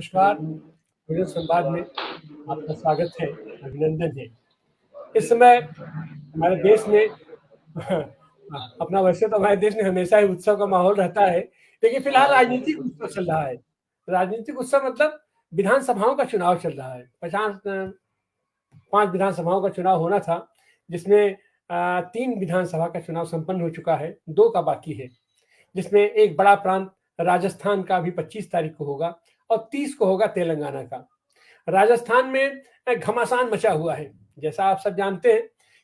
नमस्कार। भोजन संवाद में आपका स्वागत है, अभिनंदन है। इस समय हमारे देश में अपना वैसे तो हमारे देश में हमेशा ही उत्सव का माहौल रहता है, लेकिन फिलहाल राजनीतिक उत्सव चल रहा है। राजनीतिक उत्सव मतलब विधानसभाओं का चुनाव चल रहा है। 5 विधानसभाओं का चुनाव होना था, जिसमें 3 विधानसभा का चुनाव संपन्न हो चुका है, 2 का बाकी है। जिसमें एक बड़ा प्रांत राजस्थान का भी 25 तारीख को होगा और 30 को होगा तेलंगाना का। राजस्थान में घमासान मचा हुआ है। जैसा आप सब जानते हैं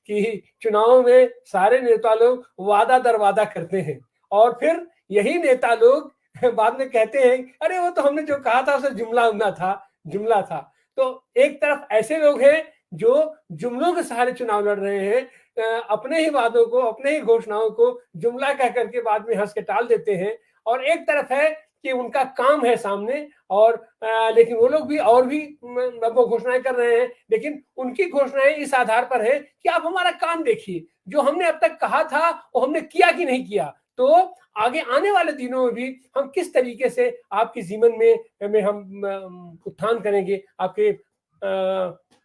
कि चुनावों में सारे नेता लोग वादा दर वादा करते हैं और फिर यही नेता लोग बाद में कहते हैं, अरे वो तो हमने जो कहा था उसे जुमला था। तो एक तरफ ऐसे लोग हैं जो जुमलों के सहारे चुनाव लड़ रहे हैं, अपने ही वादों को, अपने ही घोषणाओं को जुमला कह करके बाद में हंस के टाल देते हैं। और एक तरफ है कि उनका काम है सामने और लेकिन वो लोग भी और भी वो घोषणाएं कर रहे हैं, लेकिन उनकी घोषणाएं इस आधार पर है कि आप हमारा काम देखिए, जो हमने अब तक कहा था वो हमने किया कि नहीं किया। तो आगे आने वाले दिनों में भी हम किस तरीके से आपके जीवन में हम उत्थान करेंगे, आपके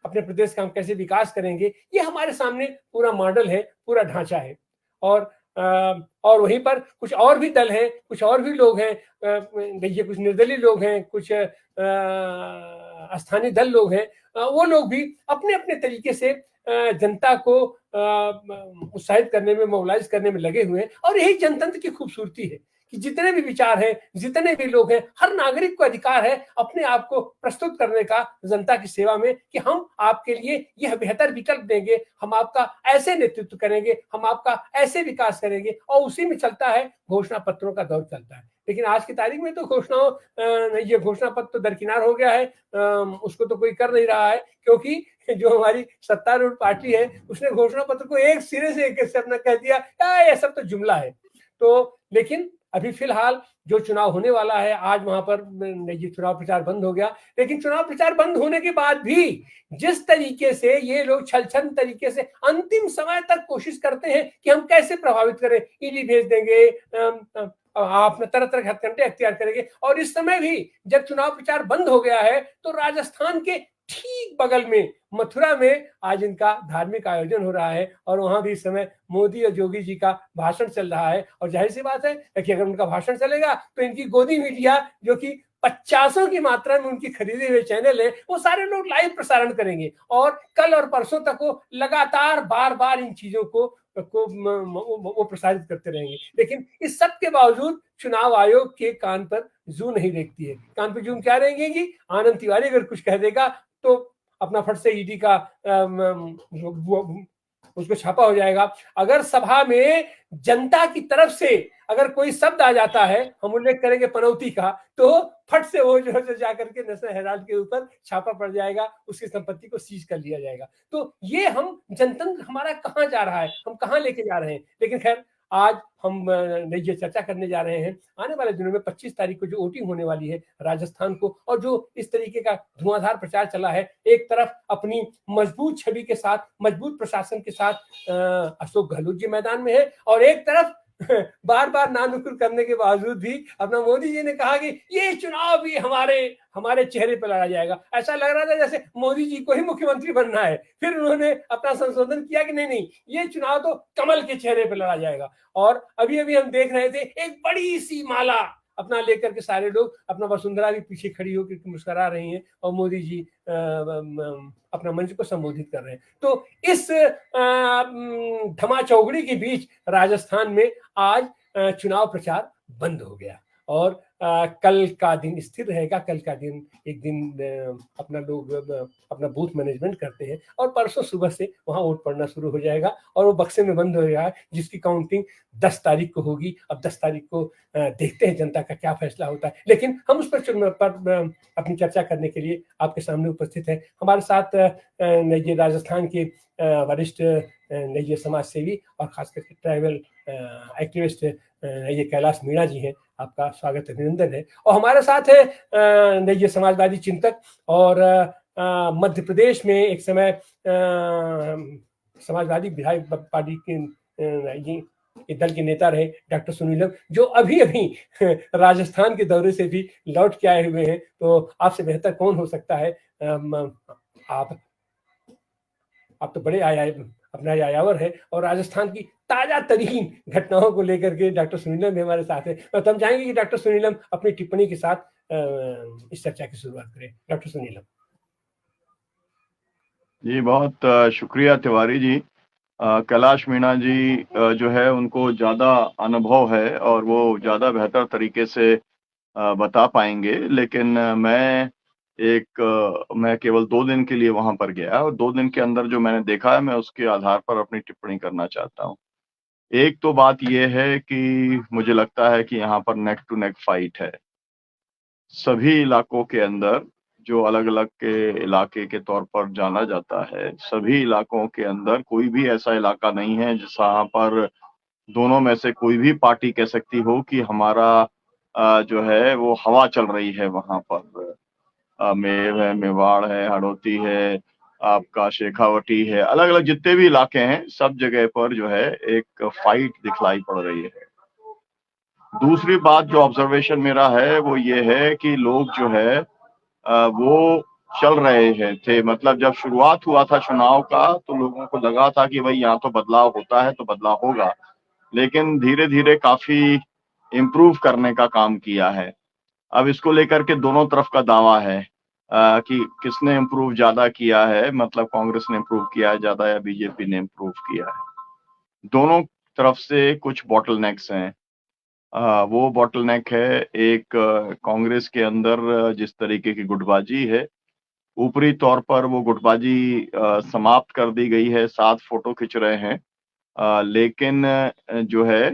अपने प्रदेश का हम कैसे विकास करेंगे, ये हमारे सामने पूरा मॉडल है, पूरा ढांचा है। और वहीं पर कुछ और भी दल हैं, कुछ और भी लोग हैं, देखिए कुछ निर्दलीय लोग हैं, कुछ स्थानीय दल लोग हैं, वो लोग भी अपने अपने तरीके से जनता को उत्साहित करने में, मोबिलाइज करने में लगे हुए हैं। और यही जनतंत्र की खूबसूरती है कि जितने भी विचार हैं, जितने भी लोग हैं, हर नागरिक को अधिकार है अपने आप को प्रस्तुत करने का जनता की सेवा में कि हम आपके लिए यह बेहतर विकल्प देंगे, हम आपका ऐसे नेतृत्व करेंगे, हम आपका ऐसे विकास करेंगे। और उसी में चलता है, घोषणा पत्रों का दौर चलता है। लेकिन आज की तारीख में तो ये घोषणा पत्र तो दरकिनार हो गया है, उसको तो कोई कर नहीं रहा है, क्योंकि जो हमारी सत्तारूढ़ पार्टी है उसने घोषणा पत्र को एक सिरे से अपना कह दिया ये सब तो जुमला है। तो लेकिन अभी फिलहाल जो चुनाव होने वाला है, आज वहां पर ये चुनाव प्रचार बंद हो गया, लेकिन चुनाव प्रचार बंद होने के बाद भी जिस तरीके से ये लोग छलछन तरीके से अंतिम समय तक कोशिश करते हैं कि हम कैसे प्रभावित करें, ईडी भेज देंगे, आप तरह तरह के हथकंडे अख्तियार करेंगे। और इस समय भी जब चुनाव प्रचार बंद हो गया है तो राजस्थान के ठीक बगल में मथुरा में आज इनका धार्मिक आयोजन हो रहा है और वहां भी इस समय मोदी और योगी जी का भाषण चल रहा है। और जाहिर सी बात है कि अगर उनका भाषण चलेगा तो इनकी गोदी मीडिया, जो कि 50 की मात्रा में उनकी खरीदे हुए चैनल है, वो सारे लोग लाइव प्रसारण करेंगे और कल और परसों तक वो लगातार बार बार इन चीजों को वो प्रसारित करते रहेंगे। लेकिन इस सब के बावजूद चुनाव आयोग के कान पर जू नहीं देखती है। कान पर जू क्या रहेंगे कि आनंद तिवारी अगर कुछ कह देगा तो अपना फट से ईडी का उसको छापा हो जाएगा। अगर सभा में जनता की तरफ से अगर कोई शब्द आ जाता है, हम उल्लेख करेंगे पनौती का, तो फट से वो जो है जाकर के नेशनल हेराल्ड के ऊपर छापा पड़ जाएगा, उसकी संपत्ति को सीज कर लिया जाएगा। तो ये हम जनतंत्र हमारा कहाँ जा रहा है, हम कहाँ लेके जा रहे हैं। लेकिन खैर आज हम ये चर्चा करने जा रहे हैं आने वाले दिनों में 25 तारीख को जो वोटिंग होने वाली है राजस्थान को, और जो इस तरीके का धुआंधार प्रचार चला है, एक तरफ अपनी मजबूत छवि के साथ, मजबूत प्रशासन के साथ अशोक गहलोत जी मैदान में है, और एक तरफ बार बार नानुकुर करने के बावजूद भी अपना मोदी जी ने कहा कि ये चुनाव भी हमारे चेहरे पर लड़ा जाएगा। ऐसा लग रहा था जैसे मोदी जी को ही मुख्यमंत्री बनना है। फिर उन्होंने अपना संशोधन किया कि नहीं, ये चुनाव तो कमल के चेहरे पर लड़ा जाएगा। और अभी अभी हम देख रहे थे एक बड़ी सी माला अपना लेकर के सारे लोग, अपना वसुंधरा भी पीछे खड़ी होकर मुस्कुरा रही हैं और मोदी जी अपना मंच को संबोधित कर रहे हैं। तो इस धमाचौगड़ी के बीच राजस्थान में आज चुनाव प्रचार बंद हो गया और कल का दिन स्थिर रहेगा। कल का दिन एक दिन अपना लोग अपना बूथ मैनेजमेंट करते हैं और परसों सुबह से वहां वोट पड़ना शुरू हो जाएगा और वो बक्से में बंद हो गया है, जिसकी काउंटिंग 10 तारीख को होगी। अब 10 तारीख को देखते हैं जनता का क्या फैसला होता है। लेकिन हम उस पर अपनी चर्चा करने के लिए आपके सामने उपस्थित है। हमारे साथ ये राजस्थान के वरिष्ठ ये समाज सेवी और खासकर के ट्राइबल एक्टिविस्ट ये कैलाश मीणा जी हैं। आपका स्वागत अभिनंदन है। और हमारे साथ है ये समाजवादी चिंतक और मध्य प्रदेश में एक समय समाजवादी विधायक पार्टी के ये दल के नेता रहे डॉक्टर सुनीलम, जो अभी अभी राजस्थान के दौरे से भी लौट के आए हुए हैं। तो आपसे बेहतर कौन हो सकता है? आप आप तो बड़े अपना यायावर है, और राजस्थान की ताजा तरीन घटनाओं को लेकर के डॉक्टर सुनीलम भी हमारे साथ है। तो हम चाहेंगे कि डॉक्टर सुनीलम अपनी टिप्पणी के साथ इस चर्चा की शुरुआत करें। डॉक्टर सुनीलम जी, बहुत शुक्रिया तिवारी जी। कैलाश मीणा जी जो है उनको ज़्यादा अनुभव है और वो ज़्यादा बेहतर तरीके से बता पाएंगे, लेकिन मैं केवल 2 दिन के लिए वहां पर गया और 2 दिन के अंदर जो मैंने देखा है मैं उसके आधार पर अपनी टिप्पणी करना चाहता हूँ। एक तो बात यह है कि मुझे लगता है कि यहाँ पर नेक टू नेक फाइट है। सभी इलाकों के अंदर जो अलग-अलग के इलाके के तौर पर जाना जाता है, सभी इलाकों के अंदर कोई भी ऐसा इलाका नहीं है जहाँ पर दोनों में से कोई भी पार्टी कह सकती हो कि हमारा जो है वो हवा चल रही है वहाँ पर। मेव है, मेवाड़ है, हड़ौती है, आपका शेखावटी है, अलग-अलग जितने भी इलाके हैं, सब जगह पर जो है एक फाइट दिखलाई पड़ रही है। दूसरी बात जो ऑब्जर्वेशन मेरा है वो ये है कि लोग जो है वो चल रहे हैं थे, मतलब जब शुरुआत हुआ था चुनाव का तो लोगों को लगा था कि भाई यहाँ तो बदलाव होता है तो बदलाव होगा, लेकिन धीरे-धीरे काफी इम्प्रूव करने का काम किया है। अब इसको लेकर के दोनों तरफ का दावा है कि किसने इम्प्रूव ज्यादा किया है, मतलब कांग्रेस ने इम्प्रूव किया है ज्यादा या बीजेपी ने इम्प्रूव किया है। दोनों तरफ से कुछ बॉटलनेक्स हैं। वो बॉटलनेक है एक कांग्रेस के अंदर जिस तरीके की गुटबाजी है, ऊपरी तौर पर वो गुटबाजी समाप्त कर दी गई है, साथ फोटो खिंच रहे हैं। लेकिन जो है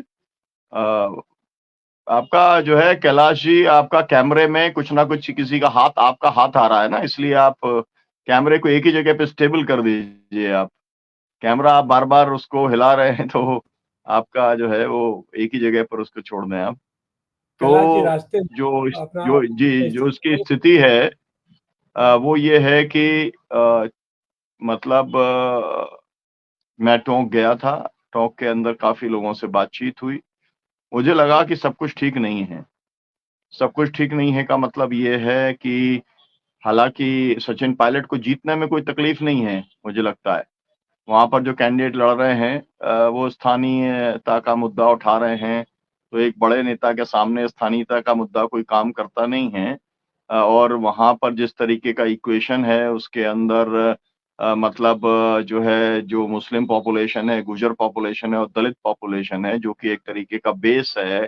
आपका जो है कैलाश जी, आपका कैमरे में कुछ ना कुछ किसी का आपका हाथ आ रहा है ना, इसलिए आप कैमरे को एक ही जगह पे स्टेबल कर दीजिए आप। कैमरा आप बार-बार उसको हिला रहे हैं तो आपका जो है वो एक ही जगह पर उसको छोड़ दें आप। कैलाश जी तो रास्ते में अपना जो इसकी स्थिति है वो ये है कि मतलब मैं टोंक गया था। टोंक के अंदर काफ़ी लोगों से बातचीत हुई। मुझे लगा कि सब कुछ ठीक नहीं है। सब कुछ ठीक नहीं है का मतलब ये है कि हालाँकि सचिन पायलट को जीतने में कोई तकलीफ नहीं है, मुझे लगता है। वहाँ पर जो कैंडिडेट लड़ रहे हैं वो स्थानीयता का मुद्दा उठा रहे हैं, तो एक बड़े नेता के सामने स्थानीयता का मुद्दा कोई काम करता नहीं है। और वहाँ पर जिस तरीके का इक्वेशन है उसके अंदर मतलब जो है जो मुस्लिम पॉपुलेशन है, गुर्जर पॉपुलेशन है और दलित पॉपुलेशन है, जो कि एक तरीके का बेस है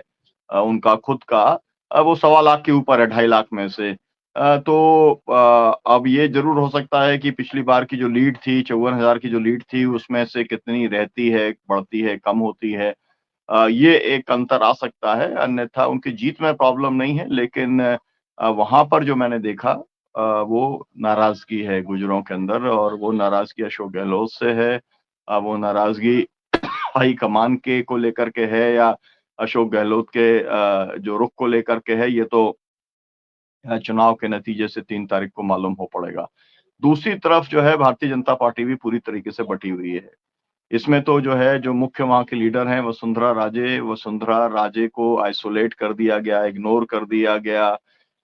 उनका खुद का, वो 1.25 लाख के ऊपर है, 2.5 लाख में से। तो अब ये ज़रूर हो सकता है कि पिछली बार की जो लीड थी, 54,000 की जो लीड थी, उसमें से कितनी रहती है, बढ़ती है, कम होती है। ये एक अंतर आ सकता है, अन्यथा उनकी जीत में प्रॉब्लम नहीं है, लेकिन वहाँ पर जो मैंने देखा वो नाराज़गी है गुर्जरों के अंदर और वो नाराज़गी अशोक गहलोत से है। वो नाराज़गी हाई कमान के को लेकर के है या अशोक गहलोत के जो रुख को लेकर के है, ये तो चुनाव के नतीजे से 3 तारीख को मालूम हो पड़ेगा। दूसरी तरफ जो है भारतीय जनता पार्टी भी पूरी तरीके से बटी हुई है। इसमें तो जो है जो मुख्य वहाँ के लीडर हैं वसुंधरा राजे को आइसोलेट कर दिया गया, इग्नोर कर दिया गया।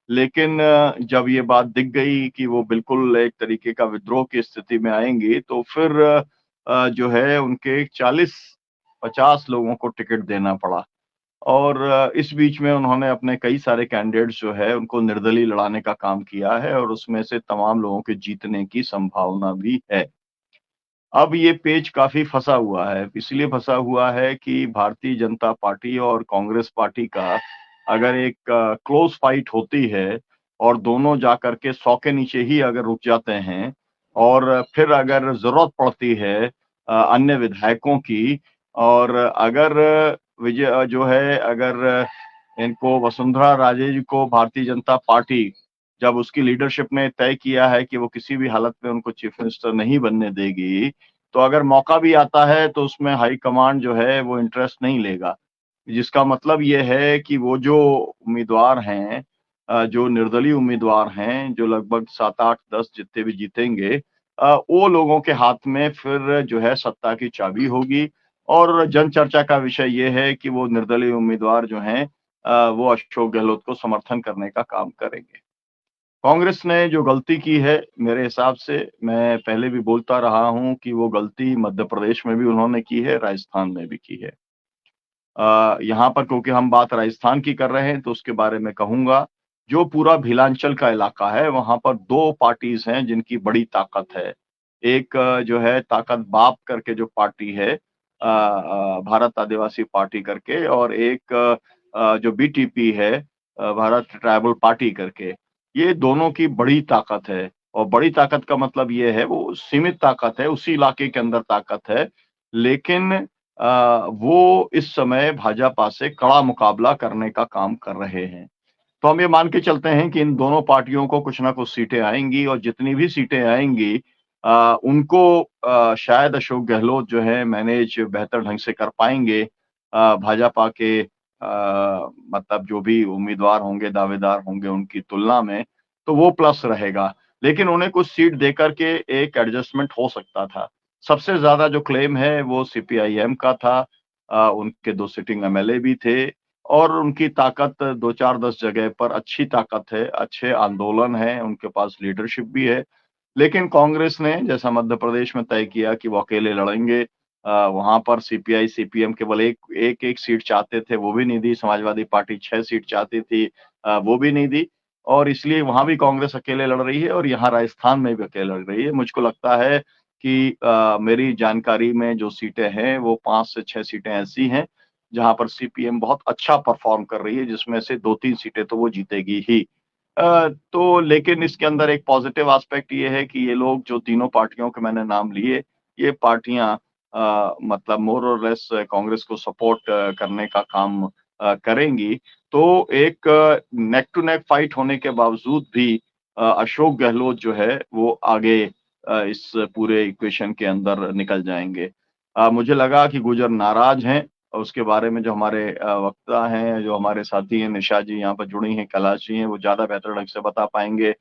लेकिन जब ये बात दिख गई कि वो बिल्कुल एक तरीके का विद्रोह की स्थिति में आएँगी, तो फिर जो है उनके 40-50 लोगों को टिकट देना पड़ा। और इस बीच में उन्होंने अपने कई सारे कैंडिडेट्स जो है उनको निर्दलीय लड़ाने का काम किया है और उसमें से तमाम लोगों के जीतने की संभावना भी है। अब ये पेच काफ़ी फँसा हुआ है, इसलिए फँसा हुआ है कि भारतीय जनता पार्टी और कांग्रेस पार्टी का अगर एक क्लोज़ फाइट होती है और दोनों जाकर के 100 के नीचे ही अगर रुक जाते हैं और फिर अगर ज़रूरत पड़ती है अन्य विधायकों की और अगर जो है अगर इनको वसुंधरा राजे जी को भारतीय जनता पार्टी जब उसकी लीडरशिप ने तय किया है कि वो किसी भी हालत में उनको चीफ मिनिस्टर नहीं बनने देगी, तो अगर मौका भी आता है तो उसमें हाई कमांड जो है वो इंटरेस्ट नहीं लेगा। जिसका मतलब ये है कि वो जो उम्मीदवार हैं जो निर्दलीय उम्मीदवार हैं, जो लगभग 7, 8, 10 जितने भी जीतेंगे वो लोगों के हाथ में फिर जो है सत्ता की चाबी होगी और जन चर्चा का विषय ये है कि वो निर्दलीय उम्मीदवार जो हैं वो अशोक गहलोत को समर्थन करने का काम करेंगे। कांग्रेस ने जो गलती की है, मेरे हिसाब से, मैं पहले भी बोलता रहा हूँ कि वो गलती मध्य प्रदेश में भी उन्होंने की है, राजस्थान में भी की है। यहाँ पर क्योंकि हम बात राजस्थान की कर रहे हैं तो उसके बारे में कहूँगा, जो पूरा भीलांचल का इलाका है, वहाँ पर 2 पार्टीज़ हैं जिनकी बड़ी ताकत है। एक जो है ताकत बाप करके जो पार्टी है, भारत आदिवासी पार्टी करके, और एक जो बीटीपी है, भारत ट्राइबल पार्टी करके। ये दोनों की बड़ी ताकत है, और बड़ी ताकत का मतलब ये है वो सीमित ताकत है, उसी इलाके के अंदर ताकत है। लेकिन वो इस समय भाजपा से कड़ा मुकाबला करने का काम कर रहे हैं। तो हम ये मान के चलते हैं कि इन दोनों पार्टियों को कुछ ना कुछ सीटें आएँगी, और जितनी भी सीटें आएँगी उनको शायद अशोक गहलोत जो है मैनेज बेहतर ढंग से कर पाएँगे। भाजपा के मतलब जो भी उम्मीदवार होंगे, दावेदार होंगे उनकी तुलना में, तो वो प्लस रहेगा। लेकिन उन्हें कुछ सीट देकर के एक एडजस्टमेंट हो सकता था। सबसे ज़्यादा जो क्लेम है वो सीपीआईएम का था। उनके 2 सिटिंग एमएलए भी थे, और उनकी ताकत 2-4-10 जगह पर अच्छी ताकत है, अच्छे आंदोलन हैं, उनके पास लीडरशिप भी है। लेकिन कांग्रेस ने जैसा मध्य प्रदेश में तय किया कि वो अकेले लड़ेंगे, वहाँ पर सीपीआई, सीपीएम केवल एक सीट चाहते थे, वो भी नहीं दी। समाजवादी पार्टी 6 सीट चाहती थी, वो भी नहीं दी, और इसलिए वहाँ भी कांग्रेस अकेले लड़ रही है, और यहाँ राजस्थान में भी अकेले लड़ रही है। मुझको लगता है कि मेरी जानकारी में जो सीटें हैं, वो 5 से 6 सीटें ऐसी हैं जहाँ पर सीपीएम बहुत अच्छा परफ़ॉर्म कर रही है, जिसमें से 2-3 सीटें तो वो जीतेगी ही। तो लेकिन इसके अंदर एक पॉज़िटिव एस्पेक्ट ये है कि ये लोग जो तीनों पार्टियों के मैंने नाम लिए, ये पार्टियाँ मतलब मोर और लेस कांग्रेस को सपोर्ट करने का काम करेंगी। तो एक नेक टू नेक फाइट होने के बावजूद भी अशोक गहलोत जो है वो आगे इस पूरे इक्वेशन के अंदर निकल जाएँगे। मुझे लगा कि गुर्जर नाराज़ हैं, और उसके बारे में जो हमारे वक्ता हैं, जो हमारे साथी हैं, निशा जी यहाँ पर जुड़ी हैं, कैलाश जी हैं, वो ज़्यादा बेहतर ढंग से बता पाएँगे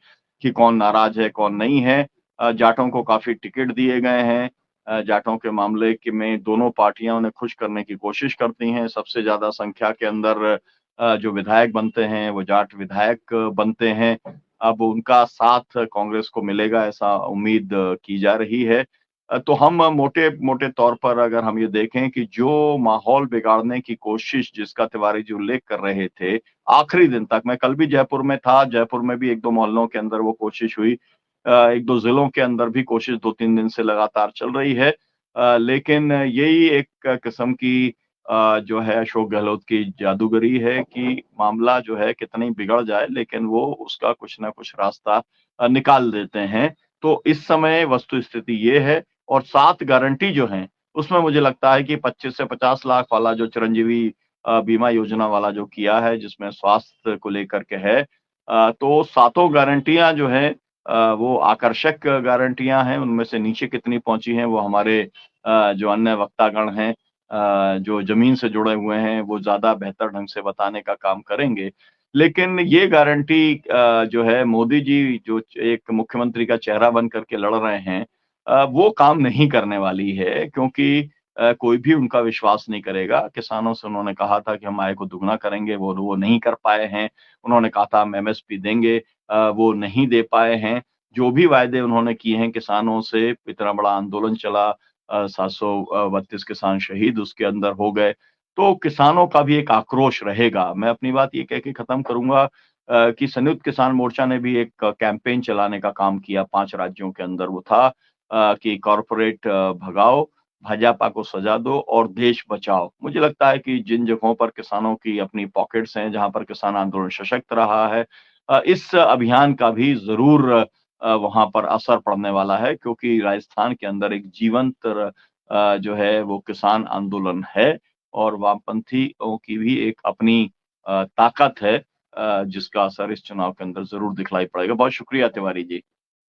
कि कौन नाराज़ है, कौन नहीं है। जाटों को काफ़ी टिकट दिए गए हैं। जाटों के मामले के में दोनों पार्टियाँ उन्हें खुश करने की कोशिश करती हैं। सबसे ज़्यादा संख्या के अंदर जो विधायक बनते हैं, वो जाट विधायक बनते हैं। अब उनका साथ कांग्रेस को मिलेगा, ऐसा उम्मीद की जा रही है। तो हम मोटे-मोटे तौर पर अगर हम ये देखें कि जो माहौल बिगाड़ने की कोशिश जिसका तिवारी जी उल्लेख कर रहे थे, आखिरी दिन तक, मैं कल भी जयपुर में था, जयपुर में भी 1-2 मोहल्लों के अंदर वो कोशिश हुई। 1-2 ज़िलों के अंदर भी कोशिश 2-3 दिन से लगातार चल रही है। लेकिन यही एक किस्म की जो है अशोक गहलोत की जादूगरी है कि मामला जो है कितना ही बिगड़ जाए, लेकिन वो उसका कुछ न कुछ रास्ता निकाल देते हैं। तो इस समय वस्तु स्थिति ये है, और 7 गारंटी जो हैं, उसमें मुझे लगता है कि 25 से 50 लाख वाला जो चिरंजीवी बीमा योजना वाला जो किया है, जिसमें स्वास्थ्य को लेकर के है, तो सातों गारंटियाँ जो हैं वो आकर्षक गारंटियाँ हैं। उनमें से नीचे कितनी पहुँची हैं, वो हमारे जो अन्य वक्तागण हैं, जो ज़मीन से जुड़े हुए हैं, वो ज़्यादा बेहतर ढंग से बताने का काम करेंगे। लेकिन ये गारंटी जो है मोदी जी जो एक मुख्यमंत्री का चेहरा बन कर के लड़ रहे हैं, वो काम नहीं करने वाली है, क्योंकि कोई भी उनका विश्वास नहीं करेगा। किसानों से उन्होंने कहा था कि हम आय को दुगना करेंगे, वो नहीं कर पाए हैं। उन्होंने कहा था हम एमएसपी देंगे, वो नहीं दे पाए हैं। जो भी वायदे उन्होंने किए हैं किसानों से, इतना बड़ा आंदोलन चला, 732 किसान शहीद उसके अंदर हो गए। तो किसानों का भी एक आक्रोश रहेगा। मैं अपनी बात ये कह के खत्म करूँगा कि संयुक्त किसान मोर्चा ने भी एक कैंपेन चलाने का काम किया 5 राज्यों के अंदर। वो था कि कॉर्पोरेट भगाओ, भाजपा को सजा दो और देश बचाओ। मुझे लगता है कि जिन जगहों पर किसानों की अपनी पॉकेट्स हैं, जहाँ पर किसान आंदोलन सशक्त रहा है, इस अभियान का भी ज़रूर वहाँ पर असर पड़ने वाला है, क्योंकि राजस्थान के अंदर एक जीवंत जो है वो किसान आंदोलन है, और वामपंथियों की भी एक अपनी ताकत है, जिसका असर इस चुनाव के अंदर ज़रूर दिखलाई पड़ेगा। बहुत शुक्रिया तिवारी जी।